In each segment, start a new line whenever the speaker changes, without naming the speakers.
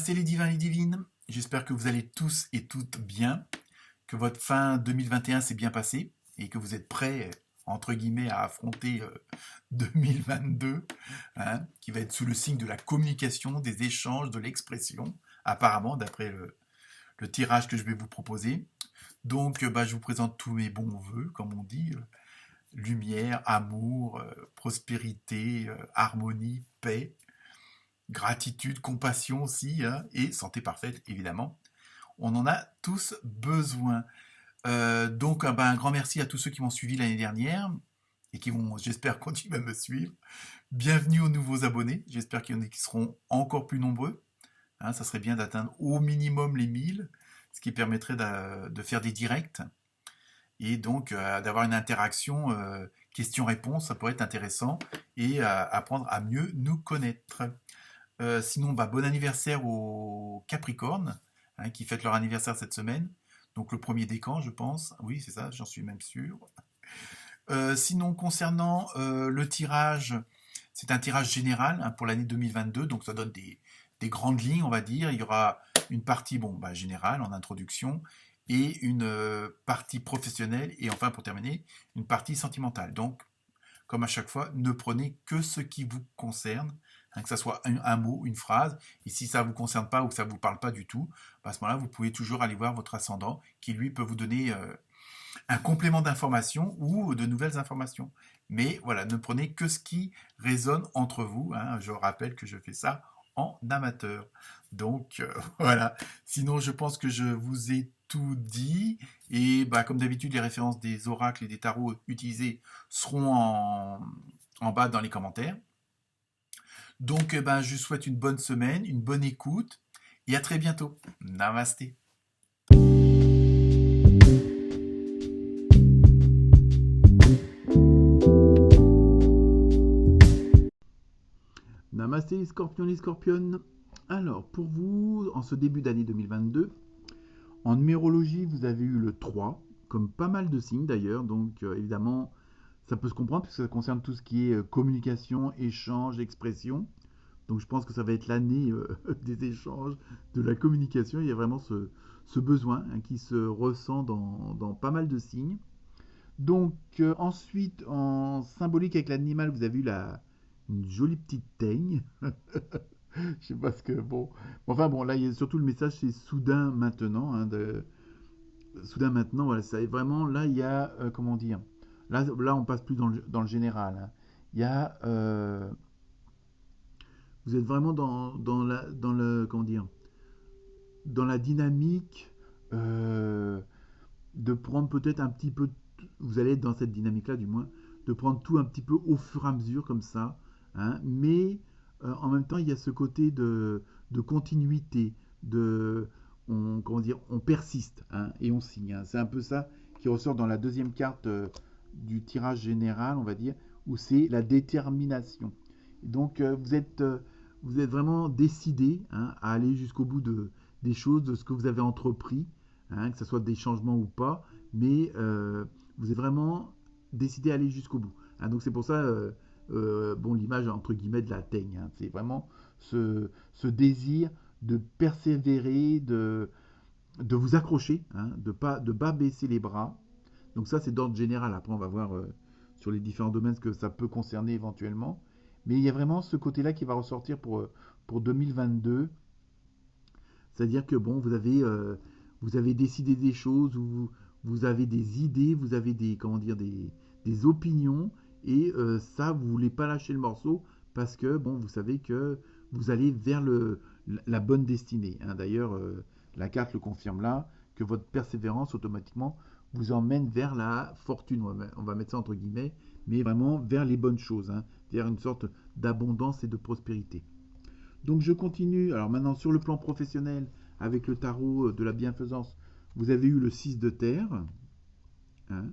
Namasté les divins et les divines, j'espère que vous allez tous et toutes bien, que votre fin 2021 s'est bien passée et que vous êtes prêts, entre guillemets, à affronter 2022, hein, qui va être sous le signe de la communication, des échanges, de l'expression, apparemment, d'après le tirage que je vais vous proposer. Donc, je vous présente tous mes bons voeux, comme on dit, lumière, amour, prospérité, harmonie, paix, gratitude, compassion aussi, hein, et santé parfaite, évidemment. On en a tous besoin. Donc, un grand merci à tous ceux qui m'ont suivi l'année dernière et qui vont, j'espère, continuer à me suivre. Bienvenue aux nouveaux abonnés. J'espère qu'il y en a qui seront encore plus nombreux. Hein, ça serait bien d'atteindre au minimum les 1000, ce qui permettrait de faire des directs et donc d'avoir une interaction question-réponse. Ça pourrait être intéressant et apprendre à mieux nous connaître. Sinon, bon anniversaire aux Capricornes, hein, qui fêtent leur anniversaire cette semaine. Donc le premier décan, je pense. Oui, c'est ça, j'en suis même sûr. Sinon, concernant le tirage, c'est un tirage général, hein, pour l'année 2022, donc ça donne des grandes lignes, on va dire. Il y aura une partie générale, en introduction, et une partie professionnelle, et enfin, pour terminer, une partie sentimentale. Donc, comme à chaque fois, ne prenez que ce qui vous concerne, hein, que ce soit un mot, une phrase, et si ça ne vous concerne pas ou que ça ne vous parle pas du tout, à ce moment-là, vous pouvez toujours aller voir votre ascendant, qui lui peut vous donner un complément d'information ou de nouvelles informations. Mais voilà, ne prenez que ce qui résonne entre vous, hein. Je rappelle que je fais ça en amateur. Donc voilà. Sinon, je pense que je vous ai tout dit. Et comme d'habitude, les références des oracles et des tarots utilisés seront en bas dans les commentaires. Donc, je vous souhaite une bonne semaine, une bonne écoute et à très bientôt. Namasté.
Namasté les scorpions. Alors, pour vous, en ce début d'année 2022, en numérologie, vous avez eu le 3, comme pas mal de signes d'ailleurs, donc évidemment, ça peut se comprendre puisque ça concerne tout ce qui est communication, échange, expression. Donc je pense que ça va être l'année des échanges, de la communication. Il y a vraiment ce besoin, hein, qui se ressent dans pas mal de signes. Donc ensuite, en symbolique avec l'animal, vous avez eu une jolie petite teigne. Je sais pas ce que bon. Enfin bon, là il y a surtout le message, c'est soudain maintenant, hein, soudain maintenant. Voilà, ça est vraiment là il y a comment dire. Là on passe plus dans le général, hein. Il y a vous êtes vraiment dans le comment dire, dans la dynamique euh, de prendre peut-être un petit peu. Vous allez être dans cette dynamique là du moins, de prendre tout un petit peu au fur et à mesure comme ça, hein, mais en même temps, il y a ce côté de continuité, comment dire, on persiste, hein, et on signe, hein. C'est un peu ça qui ressort dans la deuxième carte du tirage général, on va dire, où c'est la détermination. Donc vous êtes vraiment décidé, hein, à aller jusqu'au bout des choses, de ce que vous avez entrepris, hein, que ce soit des changements ou pas, mais vous êtes vraiment décidé à aller jusqu'au bout, hein. Donc c'est pour ça, bon, l'image entre guillemets de la teigne, hein. C'est vraiment ce désir de persévérer, de vous accrocher, hein, de pas baisser les bras. Donc ça, c'est d'ordre général. Après, on va voir sur les différents domaines ce que ça peut concerner éventuellement. Mais il y a vraiment ce côté-là qui va ressortir pour 2022. C'est-à-dire que bon, vous avez décidé des choses, vous avez des idées, vous avez comment dire, des opinions, et ça, vous voulez pas lâcher le morceau parce que bon, vous savez que vous allez vers la bonne destinée, hein. D'ailleurs, la carte le confirme là, que votre persévérance automatiquement vous emmène vers la fortune. On va mettre ça entre guillemets, mais vraiment vers les bonnes choses, hein, vers une sorte d'abondance et de prospérité. Donc je continue. Alors maintenant, sur le plan professionnel, avec le tarot de la bienfaisance, vous avez eu le 6 de terre, hein,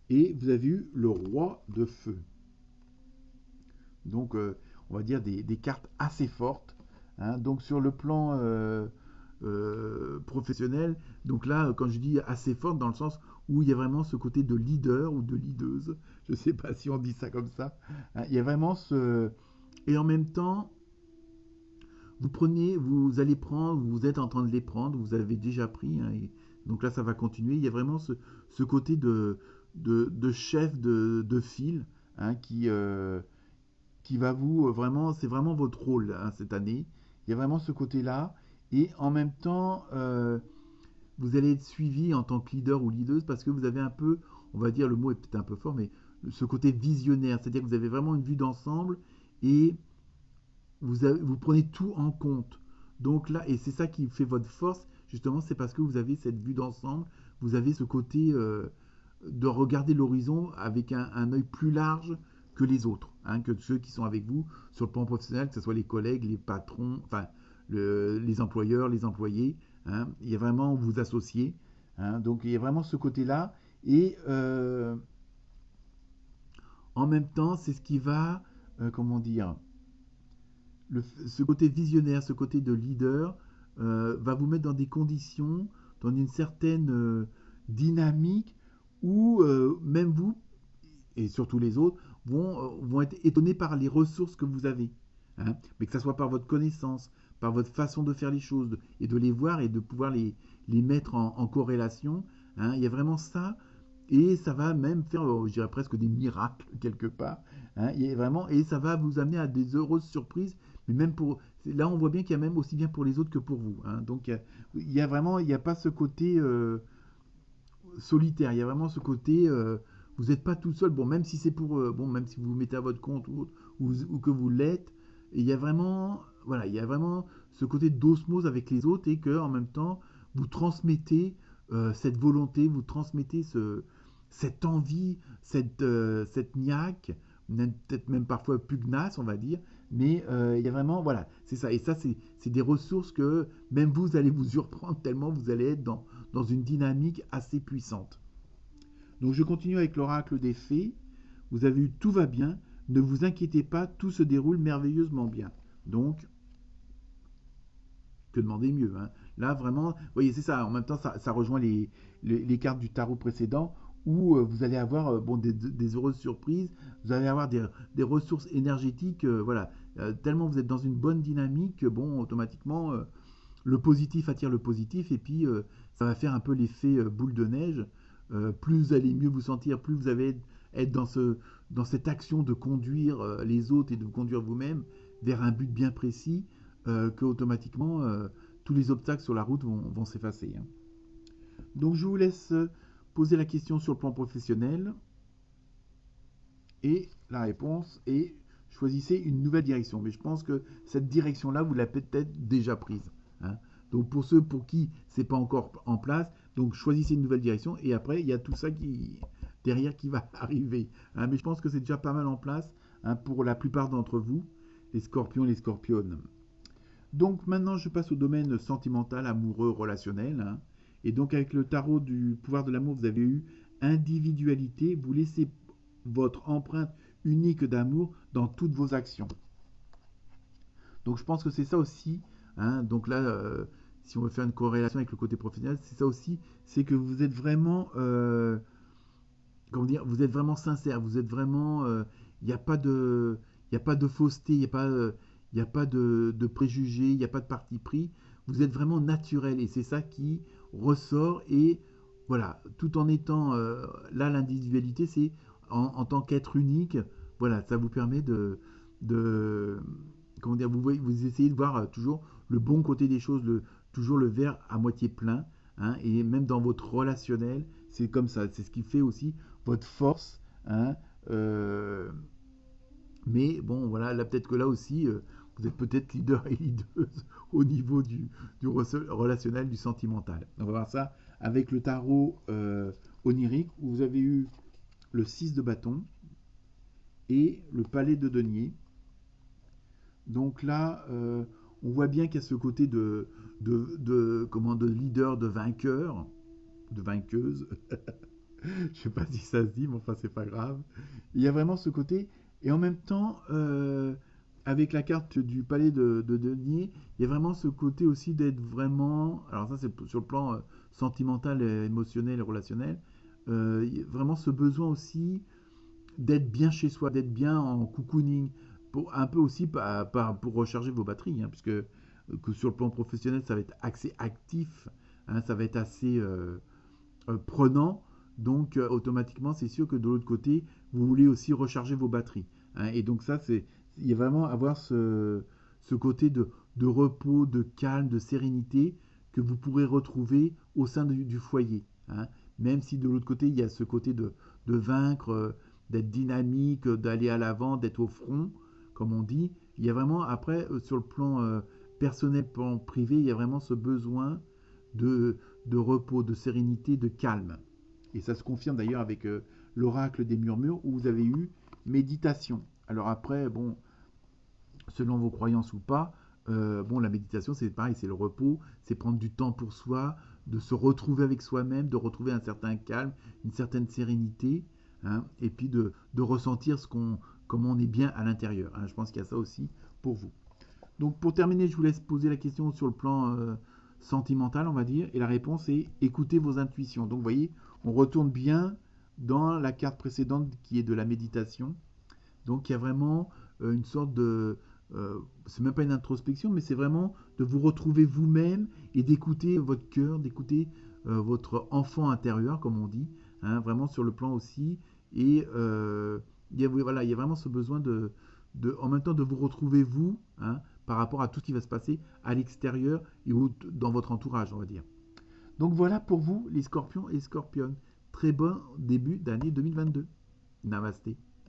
et vous avez eu le roi de feu. Donc on va dire des cartes assez fortes, hein. Donc sur le plan professionnel, donc là, quand je dis assez forte, dans le sens où il y a vraiment ce côté de leader ou de leaduse, je ne sais pas si on dit ça comme ça, hein. Il y a vraiment ce... Et en même temps, vous allez prendre, vous êtes en train de les prendre, vous avez déjà pris, hein, et donc là ça va continuer. Il y a vraiment ce côté de chef de file, hein, qui va vous vraiment, c'est vraiment votre rôle, hein, cette année. Il y a vraiment ce côté-là, et en même temps, vous allez être suivi en tant que leader ou leaduse parce que vous avez un peu, on va dire, le mot est peut-être un peu fort, mais ce côté visionnaire, c'est-à-dire que vous avez vraiment une vue d'ensemble et vous prenez tout en compte. Donc là, et c'est ça qui fait votre force, justement, c'est parce que vous avez cette vue d'ensemble, vous avez ce côté de regarder l'horizon avec un œil plus large que les autres, hein, que ceux qui sont avec vous sur le plan professionnel, que ce soit les collègues, les patrons, enfin les employeurs, les employés. Hein, il y a vraiment vous associez. Hein, donc il y a vraiment ce côté-là. Et en même temps, c'est ce qui va, comment dire, ce côté visionnaire, ce côté de leader, va vous mettre dans des conditions, dans une certaine dynamique où même vous, et surtout les autres, vont être étonnés par les ressources que vous avez. Hein, mais que ce soit par votre connaissance, par votre façon de faire les choses, et de les voir et de pouvoir les mettre en corrélation. Hein, il y a vraiment ça. Et ça va même faire, je dirais presque des miracles quelque part. Hein, et vraiment, et ça va vous amener à des heureuses surprises. Mais même pour, là, on voit bien qu'il y a même aussi bien pour les autres que pour vous. Hein. Donc, il y a vraiment, il n'y a pas ce côté solitaire. Il y a vraiment ce côté, vous n'êtes pas tout seul. Bon, même si c'est pour, bon, même si vous vous mettez à votre compte ou que vous l'êtes, il y a vraiment, voilà, il y a vraiment ce côté d'osmose avec les autres et que en même temps, vous transmettez cette volonté, vous transmettez cette envie, cette niaque, peut-être même parfois pugnace, on va dire. Mais il y a vraiment, voilà, c'est ça. Et ça, c'est des ressources que même vous allez vous surprendre tellement vous allez être dans une dynamique assez puissante. Donc je continue avec l'oracle des fées. Vous avez eu tout va bien, ne vous inquiétez pas, tout se déroule merveilleusement bien. Donc, que demander mieux, hein. Là, vraiment, vous voyez, c'est ça. En même temps, ça rejoint les cartes du tarot précédent où vous allez avoir bon, des heureuses surprises, vous allez avoir des ressources énergétiques, voilà. Tellement vous êtes dans une bonne dynamique que, bon, automatiquement, le positif attire le positif et puis ça va faire un peu l'effet boule de neige. Plus vous allez mieux vous sentir, plus vous allez être dans cette action de conduire les autres et de vous conduire vous-même vers un but bien précis, que automatiquement tous les obstacles sur la route vont s'effacer. Hein. Donc je vous laisse poser la question sur le plan professionnel et la réponse est choisissez une nouvelle direction. Mais je pense que cette direction-là, vous l'avez peut-être déjà prise. Hein. Donc pour ceux pour qui c'est pas encore en place, donc choisissez une nouvelle direction et après il y a tout ça qui derrière qui va arriver. Hein. Mais je pense que c'est déjà pas mal en place, hein, pour la plupart d'entre vous, les scorpions, les scorpionnes. Donc maintenant je passe au domaine sentimental, amoureux, relationnel. Hein. Et donc avec le tarot du pouvoir de l'amour, vous avez eu individualité, vous laissez votre empreinte unique d'amour dans toutes vos actions. Donc je pense que c'est ça aussi. Hein, donc là, si on veut faire une corrélation avec le côté professionnel, c'est ça aussi, c'est que vous êtes vraiment, comment dire, vous êtes vraiment sincère, vous êtes vraiment, il n'y a pas de, il a pas de fausseté, il n'y a pas de préjugés, il n'y a pas de parti pris. Vous êtes vraiment naturel et c'est ça qui ressort et voilà, tout en étant là l'individualité, c'est en tant qu'être unique, voilà, ça vous permet de comment dire, vous essayez de voir toujours le bon côté des choses, toujours le verre à moitié plein, hein, et même dans votre relationnel, c'est comme ça, c'est ce qui fait aussi votre force, hein, mais bon, voilà, là peut-être que là aussi, vous êtes peut-être leader et leaduse au niveau du relationnel, du sentimental. On va voir ça avec le tarot onirique, où vous avez eu le 6 de bâton et le palais de denier. Donc là, on voit bien qu'il y a ce côté de leader, de vainqueur, de vainqueuse. Je ne sais pas si ça se dit, mais enfin, c'est pas grave. Il y a vraiment ce côté. Et en même temps, avec la carte du palais de denier, il y a vraiment ce côté aussi d'être vraiment. Alors, ça, c'est sur le plan sentimental, émotionnel et relationnel. Vraiment ce besoin aussi d'être bien chez soi, d'être bien en cocooning, pour, un peu aussi pour recharger vos batteries, hein, puisque que sur le plan professionnel, ça va être assez actif, hein, ça va être assez prenant. Donc, automatiquement, c'est sûr que de l'autre côté, vous voulez aussi recharger vos batteries, hein. Et donc, ça, il y a vraiment avoir ce côté de repos, de calme, de sérénité que vous pourrez retrouver au sein du foyer, hein. Même si de l'autre côté, il y a ce côté de vaincre, d'être dynamique, d'aller à l'avant, d'être au front, comme on dit. Il y a vraiment, après, sur le plan personnel, plan privé, il y a vraiment ce besoin de, de repos, de sérénité, de calme. Et ça se confirme d'ailleurs avec l'oracle des murmures où vous avez eu méditation. Alors après, bon, selon vos croyances ou pas, bon, la méditation, c'est pareil, c'est le repos, c'est prendre du temps pour soi, de se retrouver avec soi-même, de retrouver un certain calme, une certaine sérénité, hein, et puis de ressentir comment on est bien à l'intérieur, hein. Je pense qu'il y a ça aussi pour vous. Donc pour terminer, je vous laisse poser la question sur le plan sentimental, on va dire, et la réponse est écoutez vos intuitions. Donc vous voyez, on retourne bien dans la carte précédente qui est de la méditation. Donc il y a vraiment une sorte de... c'est même pas une introspection, mais c'est vraiment de vous retrouver vous-même et d'écouter votre cœur, d'écouter votre enfant intérieur, comme on dit, hein, vraiment sur le plan aussi. Et voilà, il y a vraiment ce besoin en même temps de vous retrouver vous, hein, par rapport à tout ce qui va se passer à l'extérieur et dans votre entourage, on va dire. Donc voilà pour vous, les scorpions et scorpionnes. Très bon début d'année 2022. Namasté.